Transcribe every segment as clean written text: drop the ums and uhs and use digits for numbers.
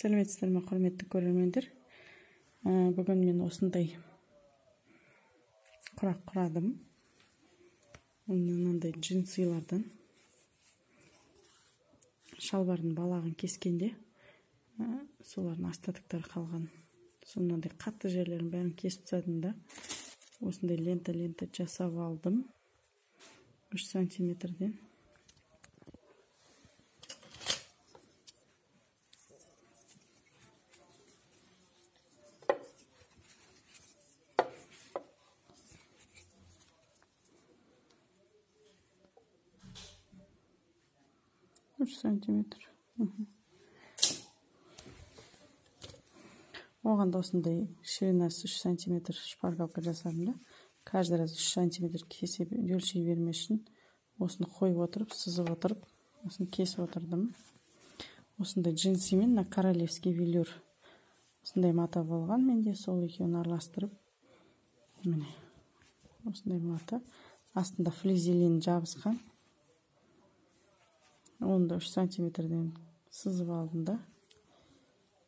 Сәлеметсіздер ме, құрметті көрермендер. Бүгін мен осындай құрақ құрадым. Мынандай джинсилардан шалбардың балағын кескенде солардың остатоктары қалған. Сондай қатты жерлерін бәрін кесіп тастадым да осындай лента жасап алдым 3 сантиметрден. Сантиметр. Оған да осындай ширинасы 3 сантиметр шпаргалка жасадым да. Каждый раз 3 сантиметр кесіп өлшей бермес үшін осыны қойып отырып, сызып отырып, осыны кесіп отырдым. Осындай джинсимен на королевский велюр. Осындай мата болған менде, сол екеуін араластырып, міне осындай мата. Астында флизелин жабысқан. Оны да 3 сантиметрден сызып алдым да,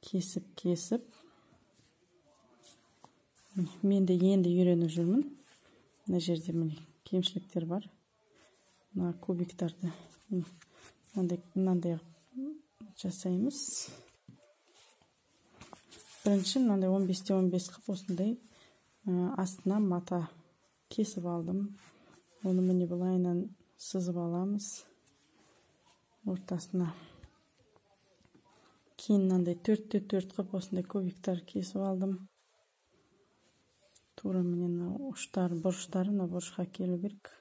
кесіп. Мен де енді үйреніп жүрмін. Мына жерде міне кемшіліктер бар. Мына кубиктарды мынандай жасаймыз. Бірінші мынандай 15-те 15 қып осындай астына мата кесіп алдым. Оны міне былайынан сызып аламыз. Ортасына кейін мынандай 4-те 4 қып осындай кубиктар кесіп алдым. Тура міне ұштары, бұрыштары, мына бұрышқа келу керек.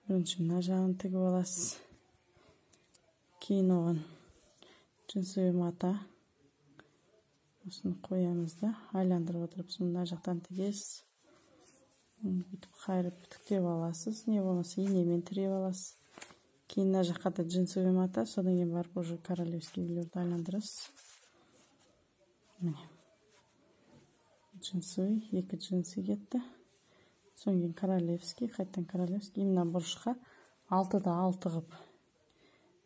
Бірінші мына жағын тігіп аласыз. Кейін оған джинсовый мата осыны қоямыз да, айландырып отырып, мына жақтан тігесіз. Бүйтіп қайырып тіктеп аласыз, не болмаса инемен тіреп аласыз. Кейін мына жаққа да джинсовый мата, содан кейін барып уже королевский велюрді айландырасыз. Міне. Джинсовый, 2 джинсы кетті. Содан кейін королевский, қайттан королевский. Мына бұрышқа 6-да 6 қып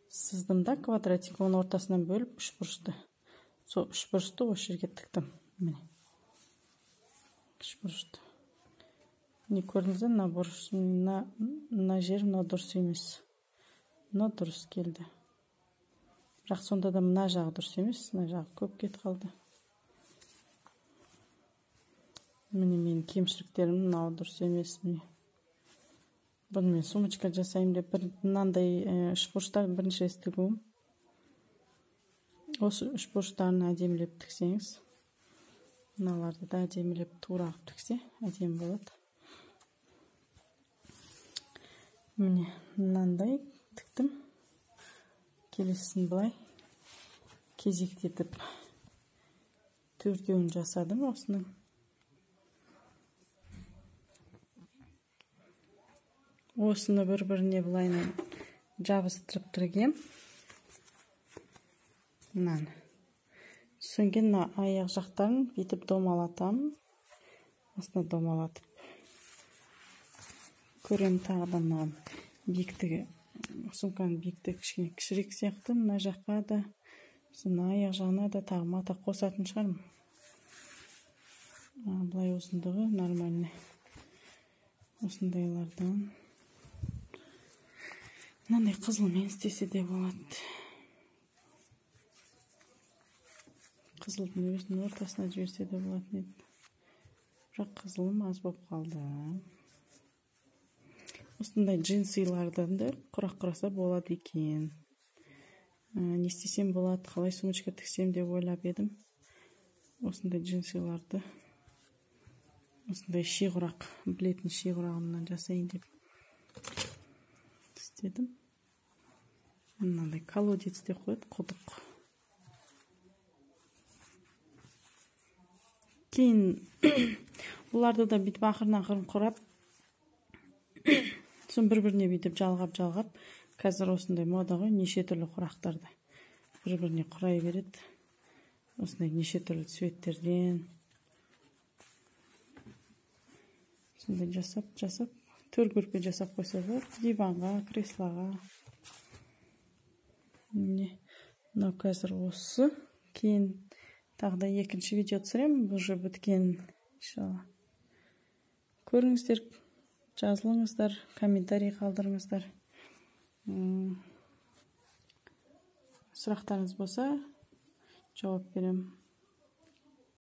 сыздым да, квадратик, оны ортасынан бөліп 3 бұрышты. Сол 3 бұрышты осы жерге тіктім. Міне. 3 бұрышты. Не көрдіңіз, мына бұрыш, мына жер, мына дұрыс емес. Мына дұрыс келді. Бірақ сонда да мына жағы дұрыс емес, мына жағы көп кет қалды. Міне мен кемшіліктерім, мынау дұрыс емес. Бұны мен сумочка жасаймын деп, мынандай 3 бұрыштарын бірінші рет тігуім. Осы 3 бұрыштарын әдемілеп тіксеңіз, мыналарды да әдемілеп тура тіксе, әдемі болады. Міне мынандай тіктім. Келесін былай кезектетіп 4-еуін жасадым осының. Осыны бір-біріне былайынан жабыстырып тұргем. Мынаны. Соңген аяқ жақтарын бетіп домалатам. Осыны домалатып. Көрем тағыдан маған биіктігі. Сумканың биіктігі кішкене кішірек сияқты. Мына жаққа да, мына аяқ жағына да тағы мата қосатын шығармын. Бұлай осындығы нормальный. Осындайлардан. Мынандай қызылмен істесе де болады. Қызылдың өзінің ортасына жіберсе де болады. Бірақ қызылым аз болып қалды. Осындай джинсилардан да құрақ құраса болады екен. Не істесем болады, қалай сумочка тіксем деп ойлап едім. Осындай джинсиларды, осындай шиғырақ, білетін шиғырағымнан жасайын деп істедім. Мынандай колодец деп қойды, құдық. Кейін бұларды да бүйтіп ақырын құрап, сон бір-біріне бүйтіп жалғап, қазір осындай мода ғой, неше түрлі құрақтарды бір-біріне құрай береді. Осындай неше түрлі цветтерден. Осындай жасап, 4 көрпе жасап қойса болады, диванға, креслоға. Міне, мынау қазір осы кейін тағы да екінші видео түсіремін, уже біткен иншалла. Көріңіздер, жазылыңыздар, комментарий қалдырыңыздар. Сұрақтарыңыз болса жауап беремін.